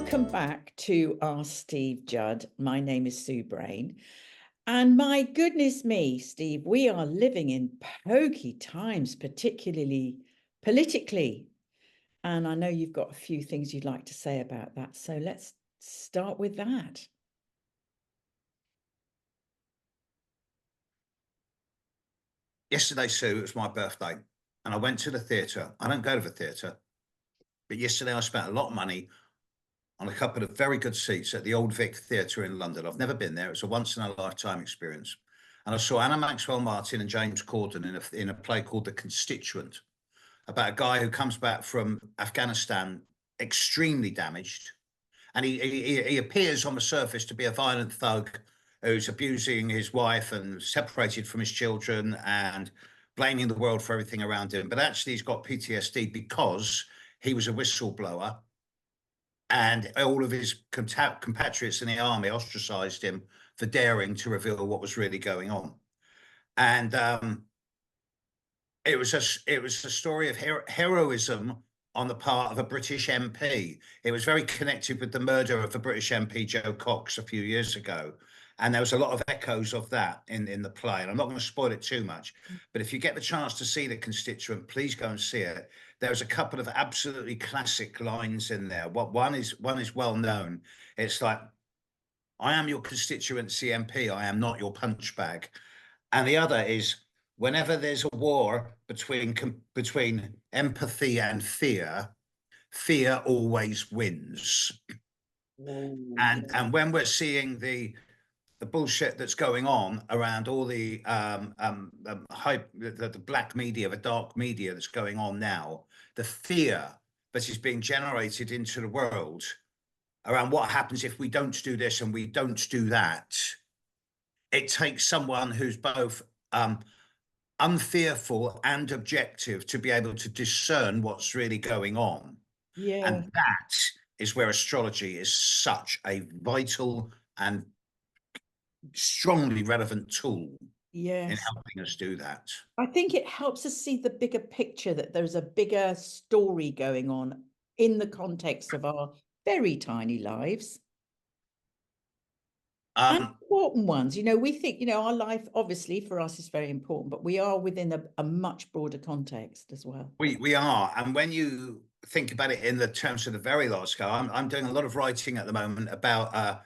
Welcome back to Ask Steve Judd. My name is Sue Brayne. And my goodness me, Steve, we are living in pokey times, particularly politically. And I know you've got a few things you'd like to say about that. So let's start with that. Yesterday, Sue, it was my birthday, and I went to the theatre. I don't go to the theatre, but yesterday I spent a lot of money on a couple of very good seats at the Old Vic Theatre in London. I've never been there. It's a once-in-a-lifetime experience. And I saw Anna Maxwell Martin and James Corden in a play called The Constituent, about a guy who comes back from Afghanistan extremely damaged. And he appears on the surface to be a violent thug who's abusing his wife and separated from his children and blaming the world for everything around him. But actually, he's got PTSD because he was a whistleblower and all of his compatriots in the army ostracized him for daring to reveal what was really going on. And it was a story of heroism on the part of a British MP. It was very connected with the murder of the British MP Joe Cox a few years ago. And there was a lot of echoes of that in the play. And I'm not going to spoil it too much, but if you get the chance to see The Constituent, please go and see it. There's a couple of absolutely classic lines in there. One is well known. It's like, I am your constituency MP, I am not your punch bag. And the other is, whenever there's a war between empathy and fear, fear always wins. And when we're seeing the bullshit that's going on around all the the black media, the dark media that's going on now, the fear that is being generated into the world around what happens if we don't do this and we don't do that, it takes someone who's both unfearful and objective to be able to discern what's really going on. Yeah. And that is where astrology is such a vital and strongly relevant tool in helping us do that. I think it helps us see the bigger picture, that there's a bigger story going on in the context of our very tiny lives. And important ones. You know, we think, you know, our life obviously for us is very important, but we are within a much broader context as well. We are. And when you think about it in the terms of the very large scale, I'm doing a lot of writing at the moment about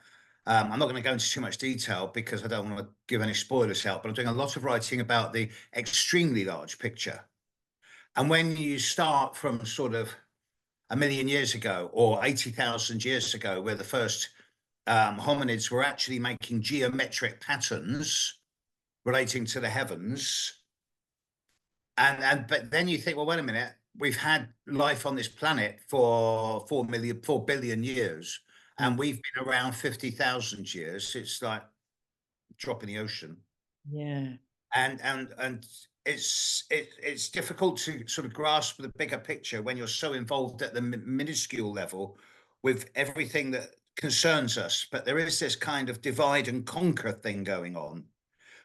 I'm not going to go into too much detail because I don't want to give any spoilers out, but I'm doing a lot of writing about the extremely large picture. And when you start from sort of 1 million years ago or 80,000 years ago, where the first hominids were actually making geometric patterns relating to the heavens, but then you think, well, wait a minute, we've had life on this planet for 4 billion years. And we've been around 50,000 years. It's like a drop in the ocean. Yeah. And it's difficult to sort of grasp the bigger picture when you're so involved at the minuscule level with everything that concerns us. But there is this kind of divide and conquer thing going on,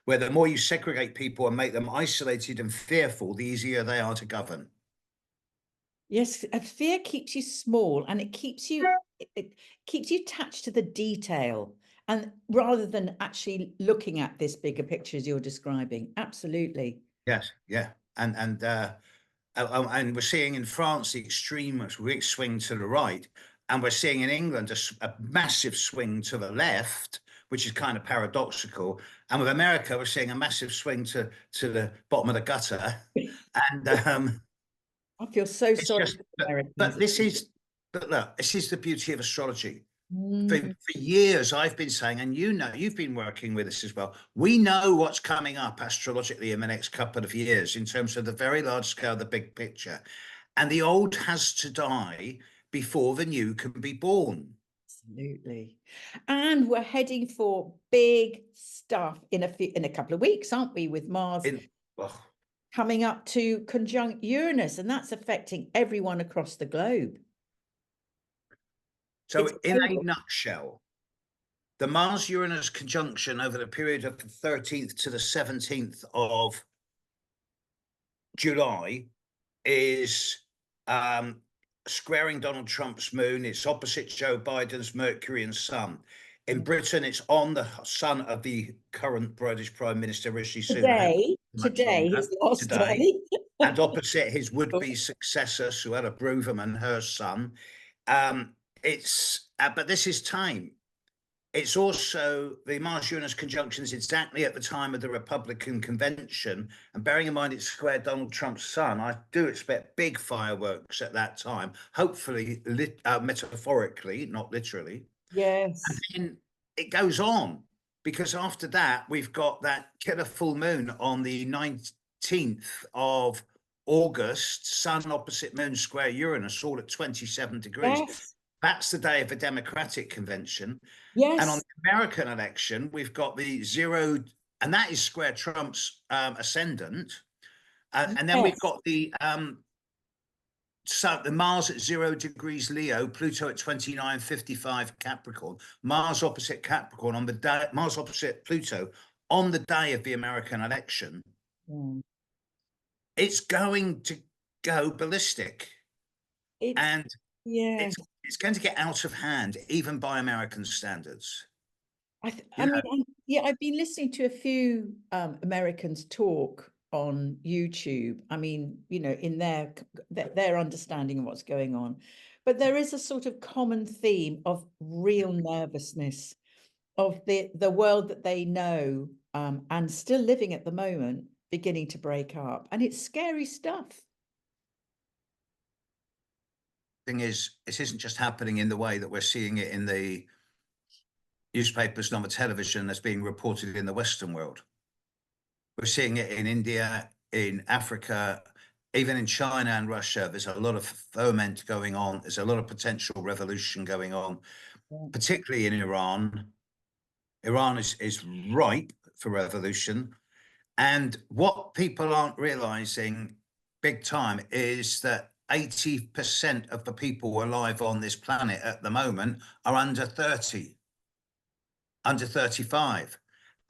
where the more you segregate people and make them isolated and fearful, the easier they are to govern. Yes, fear keeps you small, and it keeps you attached to the detail, and rather than actually looking at this bigger picture as you're describing. Absolutely. Yes, yeah, and we're seeing in France the extreme swing to the right, and we're seeing in England a massive swing to the left, which is kind of paradoxical. And with America, we're seeing a massive swing to the bottom of the gutter, and I feel so sorry. But look, this is the beauty of astrology. For years, I've been saying, and you know, you've been working with us as well. We know what's coming up astrologically in the next couple of years in terms of the very large scale, the big picture. And the old has to die before the new can be born. Absolutely. And we're heading for big stuff in a couple of weeks, aren't we, with Mars coming up to conjunct Uranus, and that's affecting everyone across the globe. So in a nutshell, the Mars-Uranus conjunction over the period of the 13th to the 17th of July is squaring Donald Trump's moon. It's opposite Joe Biden's Mercury and Sun. In Britain, it's on the sun of the current British Prime Minister, Rishi Sunak. Today, his last Today. day. And opposite his would-be successor, Suella Braverman, her son. But this is time. It's also the Mars-Uranus conjunction is exactly at the time of the Republican convention. And bearing in mind it's squared Donald Trump's sun, I do expect big fireworks at that time, hopefully metaphorically, not literally. Yes. And then it goes on, because after that, we've got that killer full moon on the 19th of August, sun opposite moon square Uranus, all at 27 degrees. Yes. That's the day of the Democratic convention. Yes. And on the American election, we've got the zero, and that is square Trump's ascendant. And then we've got the Mars at 0 degrees Leo, Pluto at 29.55 Capricorn, Mars opposite Capricorn on the day, Mars opposite Pluto on the day of the American election. It's going to go ballistic. It's going to get out of hand, even by American standards. I mean, I've been listening to a few Americans talk on YouTube. I mean, you know, in their understanding of what's going on, but there is a sort of common theme of real nervousness of the world that they know and still living at the moment beginning to break up, and it's scary stuff. Thing is, it isn't just happening in the way that we're seeing it in the newspapers and on the television that's being reported in the Western world. We're seeing it in India, in Africa, even in China and Russia. There's a lot of ferment going on. There's a lot of potential revolution going on, particularly in Iran. Iran is ripe for revolution. And what people aren't realizing big time is that 80% of the people alive on this planet at the moment are under 30, under 35.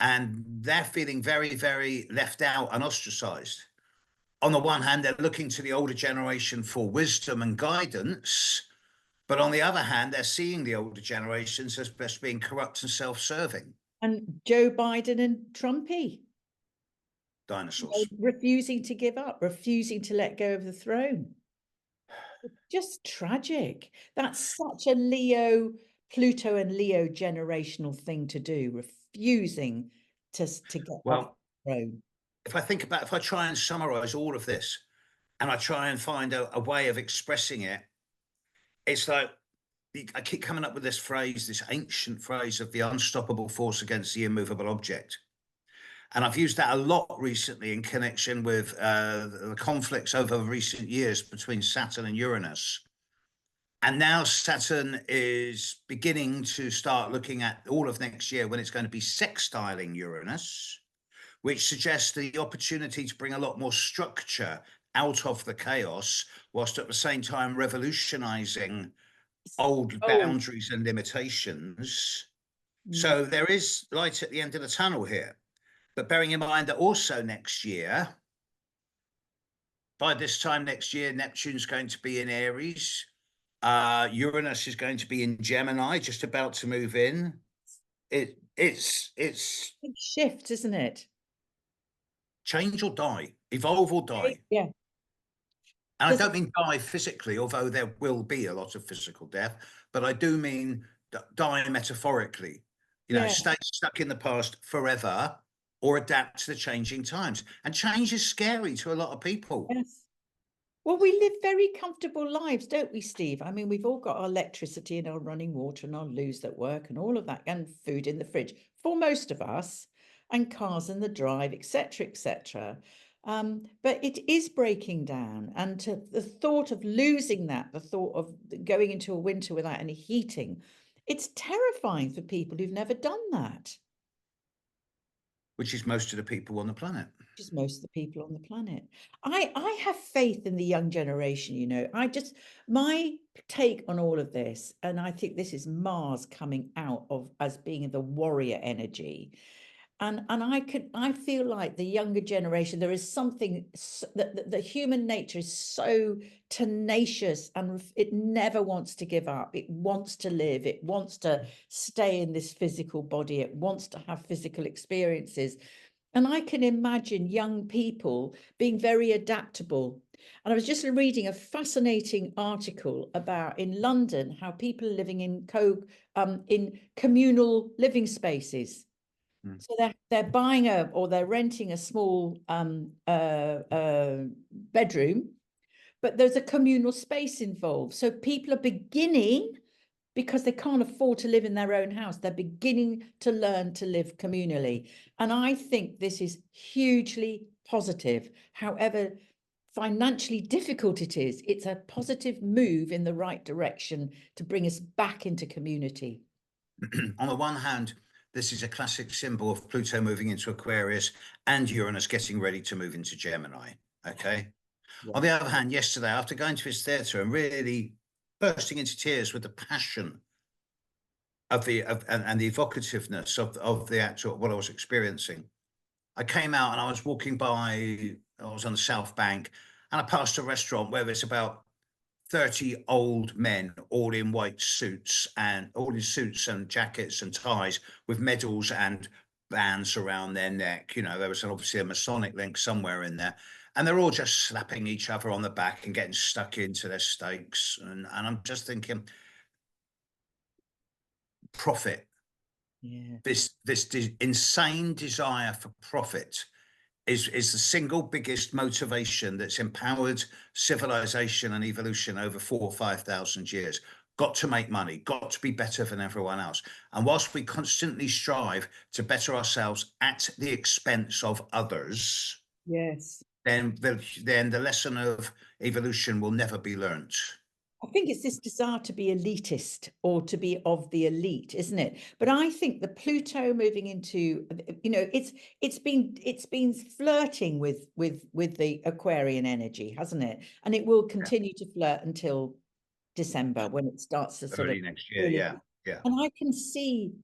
And they're feeling very, very left out and ostracized. On the one hand, they're looking to the older generation for wisdom and guidance. But on the other hand, they're seeing the older generations as best being corrupt and self-serving. And Joe Biden and Trumpy. Dinosaurs. Refusing to give up, refusing to let go of the throne. It's just tragic. That's such a Pluto and Leo generational thing to do, refusing to get off the throne. If I try and summarize all of this and I try and find a way of expressing it, it's like I keep coming up with this phrase, this ancient phrase of the unstoppable force against the immovable object. And I've used that a lot recently in connection with the conflicts over recent years between Saturn and Uranus. And now Saturn is beginning to start looking at all of next year when it's going to be sextiling Uranus, which suggests the opportunity to bring a lot more structure out of the chaos, whilst at the same time revolutionizing old boundaries and limitations. So there is light at the end of the tunnel here. But bearing in mind that also next year, by this time next year, Neptune's going to be in Aries. Uranus is going to be in Gemini, just about to move in. It's big shift, isn't it? Change or die, evolve or die. Yeah. And I don't mean die physically, although there will be a lot of physical death, but I do mean die metaphorically. You know, stay stuck in the past forever or adapt to the changing times. And change is scary to a lot of people. Yes. Well, we live very comfortable lives, don't we, Steve? I mean, we've all got our electricity and our running water and our loos at work and all of that, and food in the fridge for most of us, and cars in the drive, etc., etc. But it is breaking down, and the thought of losing that, the thought of going into a winter without any heating, it's terrifying for people who've never done that. Which is most of the people on the planet. Which is most of the people on the planet. I have faith in the young generation, you know. My take on all of this, and I think this is Mars coming out of as being the warrior energy. And I feel like the younger generation, there is something that the human nature is so tenacious, and it never wants to give up. It wants to live. It wants to stay in this physical body. It wants to have physical experiences. And I can imagine young people being very adaptable. And I was just reading a fascinating article about in London how people are living in communal living spaces. So they're buying or they're renting a small bedroom, but there's a communal space involved. So people are beginning, because they can't afford to live in their own house, they're beginning to learn to live communally. And I think this is hugely positive. However financially difficult it is, it's a positive move in the right direction to bring us back into community. On the one hand, this is a classic symbol of Pluto moving into Aquarius and Uranus getting ready to move into Gemini. Okay. Yeah. On the other hand, yesterday, after going to his theatre and really bursting into tears with the passion of and the evocativeness of the actual what I was experiencing, I came out and I was walking by. I was on the South Bank, and I passed a restaurant where there's about 30 old men, all in white suits and all in suits and jackets and ties with medals and bands around their neck. You know, there was obviously a Masonic link somewhere in there. And they're all just slapping each other on the back and getting stuck into their steaks. And I'm just thinking, profit, Yeah. this insane desire for profit is the single biggest motivation that's empowered civilization and evolution over 4,000 or 5,000 years. Got to make money, got to be better than everyone else. And whilst we constantly strive to better ourselves at the expense of others, Yes. then the lesson of evolution will never be learnt. I think it's this desire to be elitist or to be of the elite, isn't it? But I think the Pluto moving into, you know, it's been flirting with the Aquarian energy, hasn't it? And it will continue to flirt until December, when it starts to sort of Early next year, really. yeah, yeah. And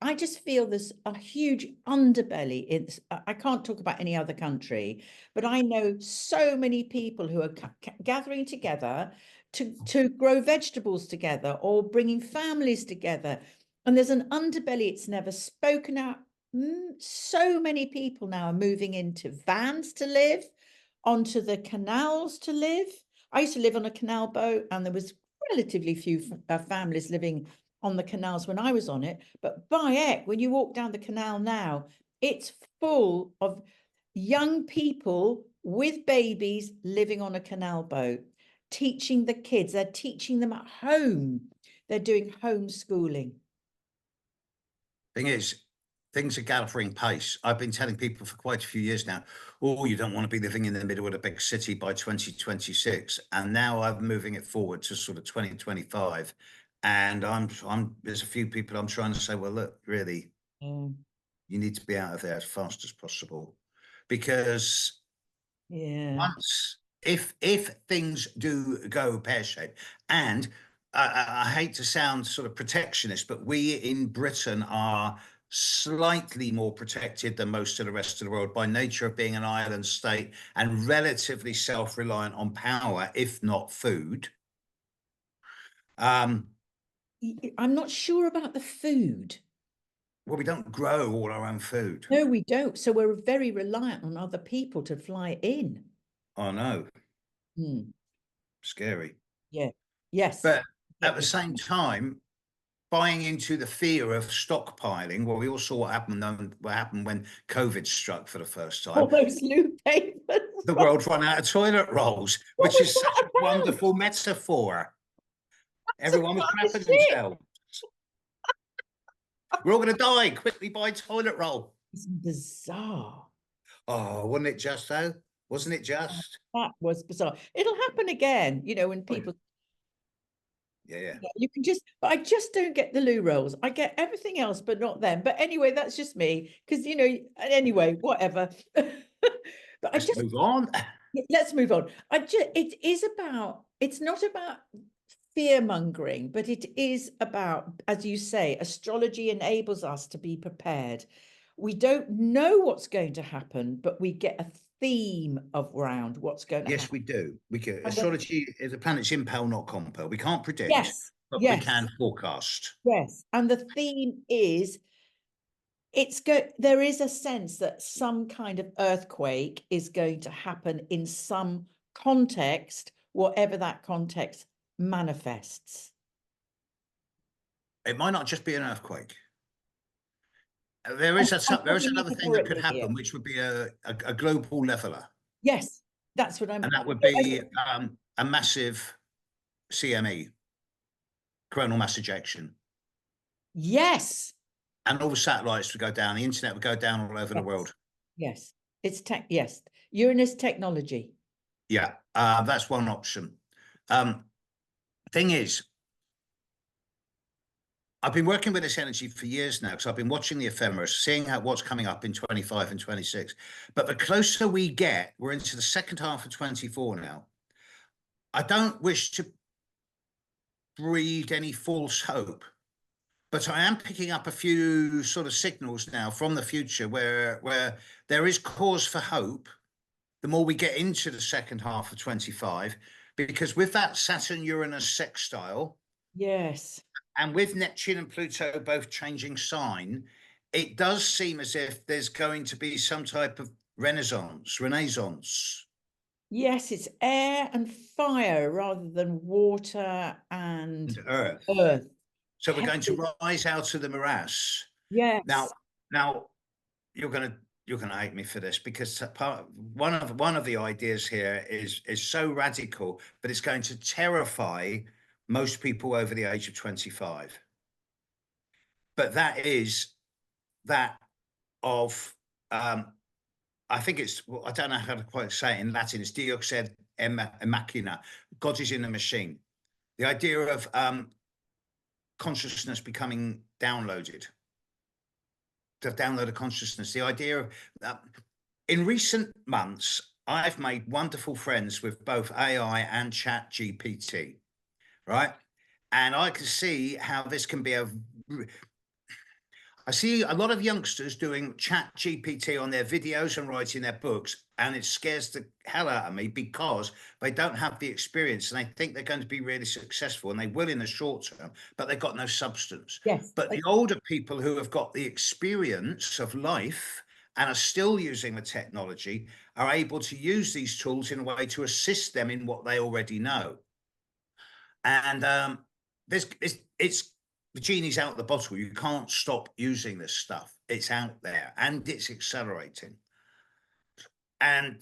I just feel there's a huge underbelly. I can't talk about any other country, but I know so many people who are gathering together to grow vegetables together or bringing families together. And there's an underbelly, it's never spoken out. So many people now are moving into vans to live, onto the canals to live. I used to live on a canal boat, and there was relatively few families living on the canals when I was on it. But by heck, when you walk down the canal now, it's full of young people with babies living on a canal boat, teaching the kids. They're teaching them at home. They're doing homeschooling. Thing is, things are gathering pace. I've been telling people for quite a few years now, oh, you don't want to be living in the middle of a big city by 2026. And now I'm moving it forward to sort of 2025. And there's a few people I'm trying to say, well, look, really, you need to be out of there as fast as possible. Because if things do go pear-shaped, and I hate to sound sort of protectionist, but we in Britain are slightly more protected than most of the rest of the world by nature of being an island state and relatively self-reliant on power, if not food. I'm not sure about the food. Well, we don't grow all our own food. No, we don't. So we're very reliant on other people to fly in. Oh, no. Scary. Yeah. Yes. But at the same time, buying into the fear of stockpiling, well, we all saw what happened when COVID struck for the first time. All those loo papers. The world ran out of toilet rolls, which is such a wonderful metaphor. Everyone was crapping themselves. We're all going to die. Quickly buy toilet roll. It's bizarre. Oh, wasn't it just though? Wasn't it just? That was bizarre. It'll happen again, you know, when people. Yeah. You can just, but I just don't get the loo rolls. I get everything else, but not them. But anyway, that's just me. Because, you know, anyway, whatever. But Let's move on. Let's move on. It's not about fear mongering, but it is about, as you say, astrology enables us to be prepared. We don't know what's going to happen, but we get a theme around what's going to Yes, happen. we do. We can. And Astrology is a planet's impel, not compel. We can't predict, yes, but we yes, can forecast. yes. And the theme is there is a sense that some kind of earthquake is going to happen in some context, whatever that context manifests. It might not just be an earthquake. There is I'm another talking thing that could metaphorically here. happen, which would be a global leveler, Yes, that's what I'm. and that would be a massive CME, coronal mass ejection, Yes, and all the satellites would go down. The internet would go down all over the yes, world. yes. It's tech. Yes, Uranus technology. Yeah, that's one option. Thing is, I've been working with this energy for years now because I've been watching the ephemeris, seeing what's coming up in 25 and 26. But the closer we get, we're into the second half of 24 now. I don't wish to breed any false hope, but I am picking up a few sort of signals now from the future where there is cause for hope the more we get into the second half of 25, because with that Saturn-Uranus sextile, Yes. and with Neptune and Pluto both changing sign, it does seem as if there's going to be some type of renaissance. Yes, it's air and fire rather than water and Earth. earth. So we're going to rise out of the morass. Yes. Now you're going to hate me for this, because one of the ideas here is so radical, but it's going to terrify most people over the age of 25. But that is that of I think it's, I don't know how to quite say it in Latin. It's Deus et machina. God is in the machine. The idea of consciousness becoming downloaded. To download a consciousness. The idea of in recent months, I've made wonderful friends with both AI and Chat GPT, right? And I can see how this can be I see a lot of youngsters doing Chat GPT on their videos and writing their books, and it scares the hell out of me because they don't have the experience and they think they're going to be really successful, and they will in the short term, but they've got no substance. Yes. But the older people who have got the experience of life and are still using the technology are able to use these tools in a way to assist them in what they already know. And it's the genie's out of the bottle. You can't stop using this stuff. It's out there and it's accelerating. And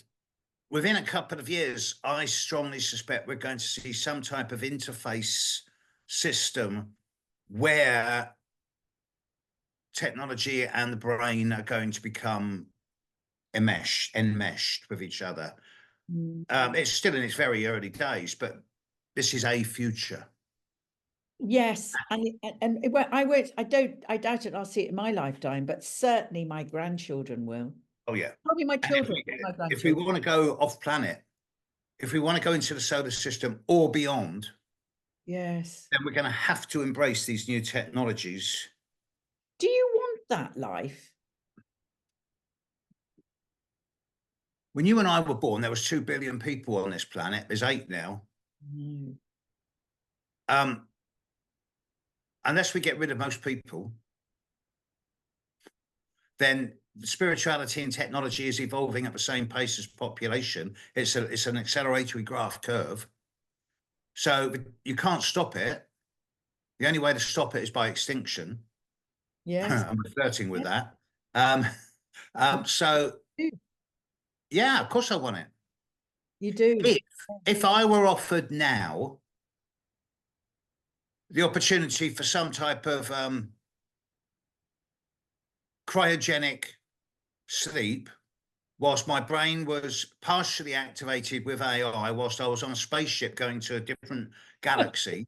within a couple of years, I strongly suspect we're going to see some type of interface system where technology and the brain are going to become enmeshed with each other. It's still in its very early days, but this is a future. Yes, and I doubt it. I'll see it in my lifetime, but certainly my grandchildren will. Oh yeah, Probably my children. if we want to go off planet, if we want to go into the solar system or beyond, yes, then we're going to have to embrace these new technologies. Do you want that life? When you and I were born, there was 2 billion people on this planet. There's 8 now. Unless we get rid of most people, then spirituality and technology is evolving at the same pace as population. It's an acceleratory graph curve. So you can't stop it. The only way to stop it is by extinction. Yes. I'm flirting with that. So yeah, of course I want it. You do. If I were offered now the opportunity for some type of cryogenic sleep, whilst my brain was partially activated with AI, whilst I was on a spaceship going to a different galaxy,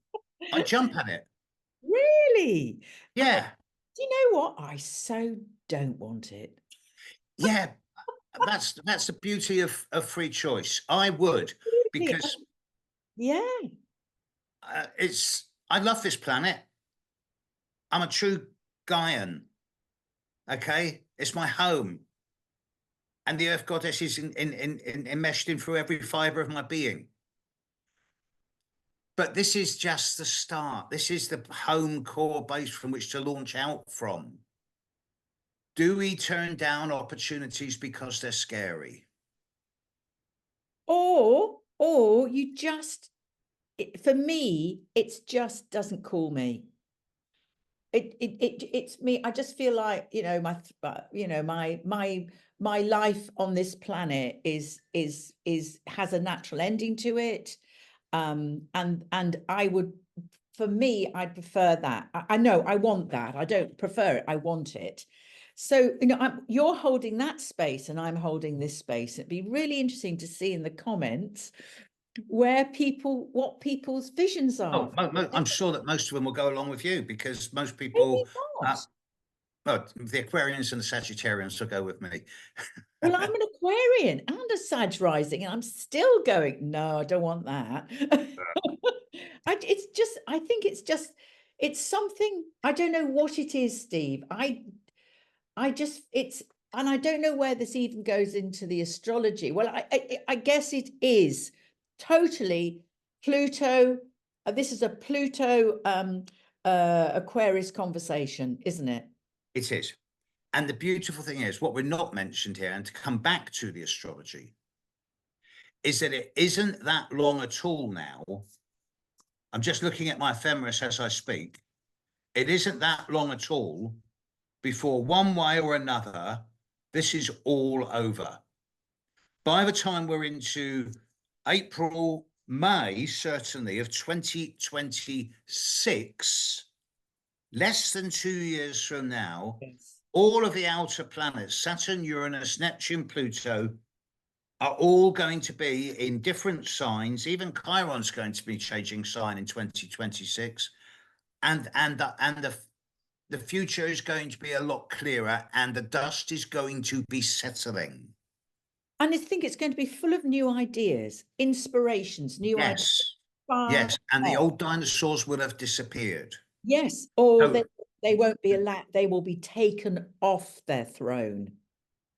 I'd jump at it. Really? Yeah. Do you know what? I so don't want it. Yeah. That's the beauty of free choice. I would, because yeah, I love this planet. I'm a true Gaian. Okay, it's my home. And the earth goddess is enmeshed in through every fiber of my being. But this is just the start. This is the home core base from which to launch out from. Do we turn down opportunities because they're scary? Or you just, for me, it's just doesn't call me. It's me. I just feel like, you know, my life on this planet has a natural ending to it. And I would, for me, I'd prefer that. I know I want that. I don't prefer it. I want it. So, you know, you're holding that space and I'm holding this space. It'd be really interesting to see in the comments what people's visions are. Oh, I'm sure that most of them will go along with you, because most Maybe people, not. well, the Aquarians and the Sagittarians will go with me. Well, I'm an Aquarian and a Sag rising, and I'm still going, no, I don't want that. I think it's something, I don't know what it is, Steve. And I don't know where this even goes into the astrology. Well, I guess it is totally Pluto. This is a Pluto Aquarius conversation, isn't it? It is. And the beautiful thing is, what we're not mentioned here, and to come back to the astrology, is that it isn't that long at all now. I'm just looking at my ephemeris as I speak. It isn't that long at all before, one way or another, this is all over. By the time we're into April, May, certainly, of 2026, less than 2 years from now, Yes. all of the outer planets, Saturn, Uranus, Neptune, Pluto, are all going to be in different signs. Even Chiron's going to be changing sign in 2026. And the future is going to be a lot clearer, and the dust is going to be settling. And I think it's going to be full of new ideas, inspirations, new ideas. Yes, and the old dinosaurs will have disappeared. Yes, or So, they won't be allowed, they will be taken off their throne.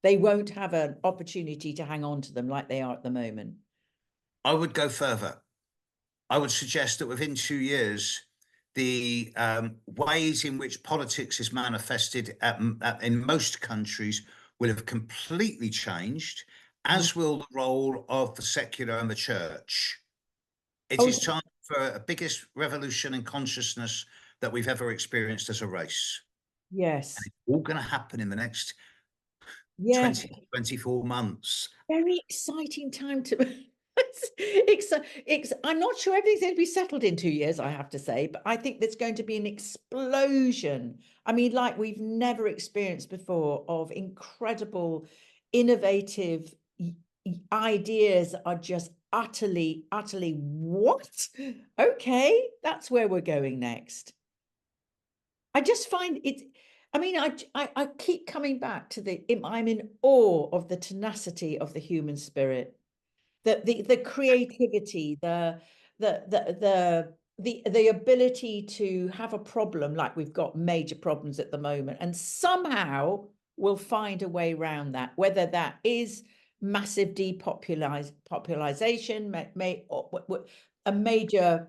They won't have an opportunity to hang on to them like they are at the moment. I would go further. I would suggest that within 2 years, the ways in which politics is manifested in most countries will have completely changed, as will the role of the secular and the church. It is time for a biggest revolution in consciousness that we've ever experienced as a race. Yes. And it's all going to happen in the next 20, 24 months. Very exciting time to I'm not sure everything's going to be settled in 2 years, I have to say, but I think there's going to be an explosion. I mean, like we've never experienced before, of incredible, innovative ideas are just utterly what? Okay, that's where we're going next. I just find it, I mean, I keep coming back to I'm in awe of the tenacity of the human spirit, the creativity, the ability to have a problem, like we've got major problems at the moment, and somehow we'll find a way around that, whether that is massive population, a major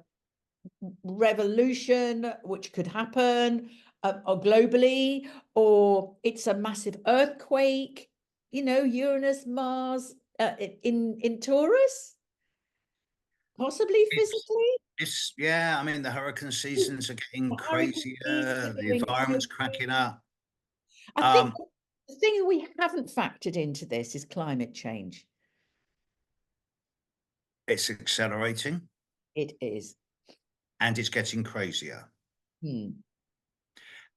revolution, which could happen, or globally, or it's a massive earthquake, you know, Uranus, Mars, in Taurus, possibly physically. Yeah, I mean, the hurricane seasons are getting crazier, the environment's cracking up. I think the thing we haven't factored into this is climate change. It's accelerating. It is. And it's getting crazier. Hmm.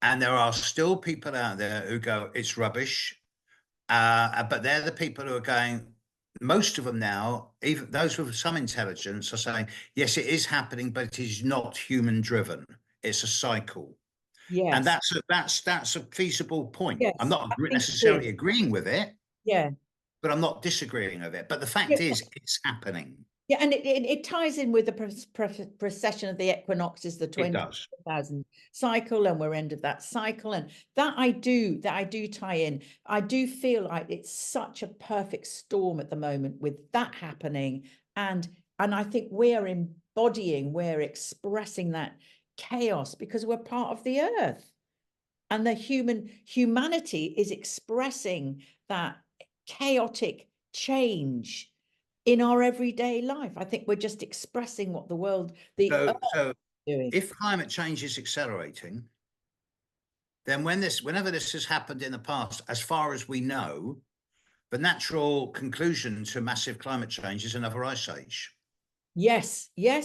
And there are still people out there who go, it's rubbish. But they're the people who are going, most of them now, even those with some intelligence, are saying, yes, it is happening, but it is not human driven. It's a cycle. Yes. And that's a feasible point. Yes, I'm not necessarily agreeing with it. Yeah. But I'm not disagreeing with it. But the fact is, it's happening. Yeah, and it ties in with the precession of the equinoxes, the It does. 20,000 cycle, and we're end of that cycle, and that I do tie in. I do feel like it's such a perfect storm at the moment with that happening, and I think we're expressing that chaos because we're part of the earth, and the humanity is expressing that chaotic change in our everyday life. I think we're just expressing what the world, the earth So is doing. if climate change is accelerating, then whenever this has happened in the past, as far as we know, the natural conclusion to massive climate change is another ice age. Yes. Yeah.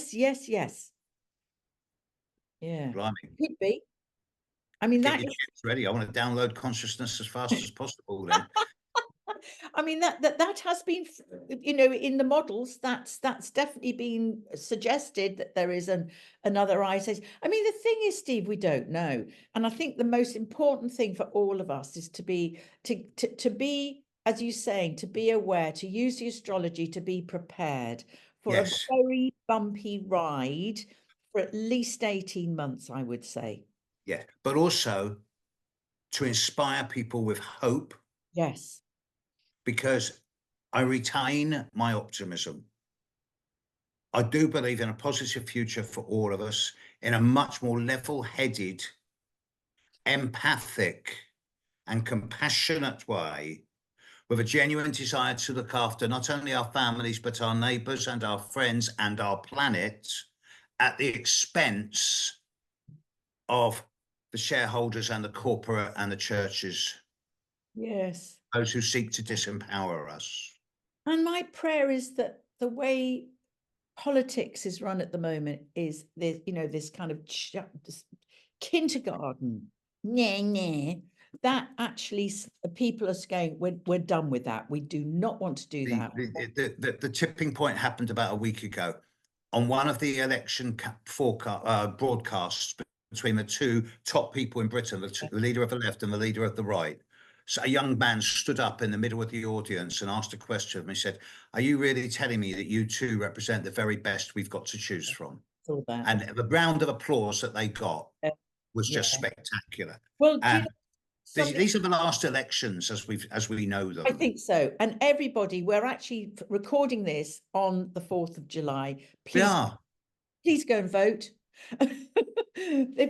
Blimey. Could be. I mean, Get that your is, chips ready. I want to download consciousness as fast as possible then. I mean, that has been, you know, in the models, that's definitely been suggested that there is another ice age. I mean, the thing is, Steve, we don't know. And I think the most important thing for all of us is to be, as you're saying, to be aware, to use the astrology, to be prepared for a Yes. very bumpy ride for at least 18 months, I would say. Yeah. But also to inspire people with hope, Yes. because I retain my optimism. I do believe in a positive future for all of us, in a much more level-headed, empathic, and compassionate way, with a genuine desire to look after not only our families, but our neighbours and our friends and our planet at the expense of the shareholders and the corporate and the churches, Yes. those who seek to disempower us. And my prayer is that the way politics is run at the moment is this, you know, this kind of this kindergarten, that actually people are saying, we're done with that. We do not want to do that. The tipping point happened about a week ago on one of the election broadcasts between the two top people in Britain, the leader of the left and the leader of the right. So a young man stood up in the middle of the audience and asked a question. And he said, "Are you really telling me that you two represent the very best we've got to choose from?" Saw that. And the round of applause that they got was just Yeah. spectacular. Well, do you And know, these are the last elections as we know them. I think so. And everybody, we're actually recording this on the 4th of July. We Please, are. please go and vote.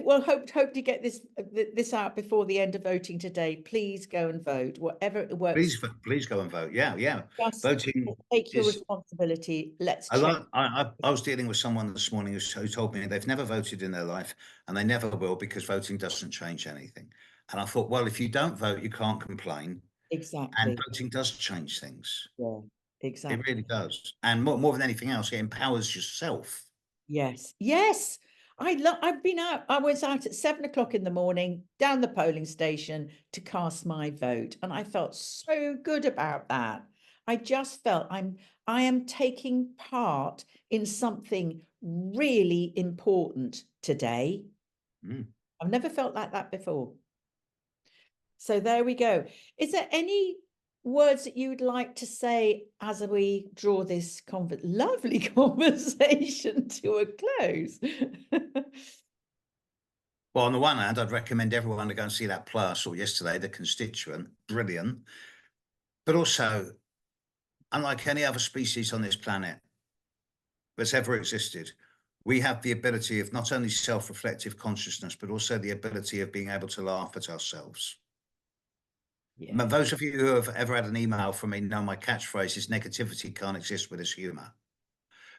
We'll hope to get this out before the end of voting today. Please go and vote, whatever it works. Please go and vote. Yeah. Just Voting take your is. responsibility. Let's check. I was dealing with someone this morning who told me they've never voted in their life and they never will because voting doesn't change anything. And I thought, well, if you don't vote, you can't complain. Exactly. And voting does change things. Yeah, exactly. It really does. And more than anything else, it empowers yourself. Yes. I've been out. I was out at 7 o'clock in the morning down the polling station to cast my vote, and I felt so good about that. I just felt I am taking part in something really important today. I've never felt like that before. So there we go. Is there any words that you would like to say as we draw this lovely conversation to a close? Well, on the one hand, I'd recommend everyone to go and see that play I saw yesterday, The Constituent, brilliant. But also, unlike any other species on this planet that's ever existed, we have the ability of not only self-reflective consciousness, but also the ability of being able to laugh at ourselves. Yeah. Those of you who have ever had an email from me know my catchphrase is negativity can't exist with its humor.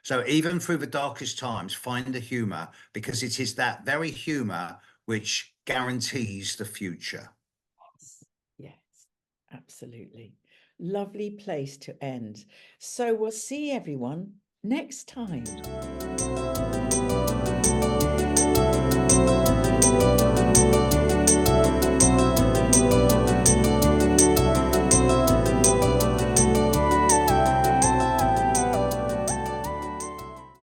So even through the darkest times, find the humor, because it is that very humor which guarantees the future. Yes, absolutely. Lovely place to end. So we'll see everyone next time.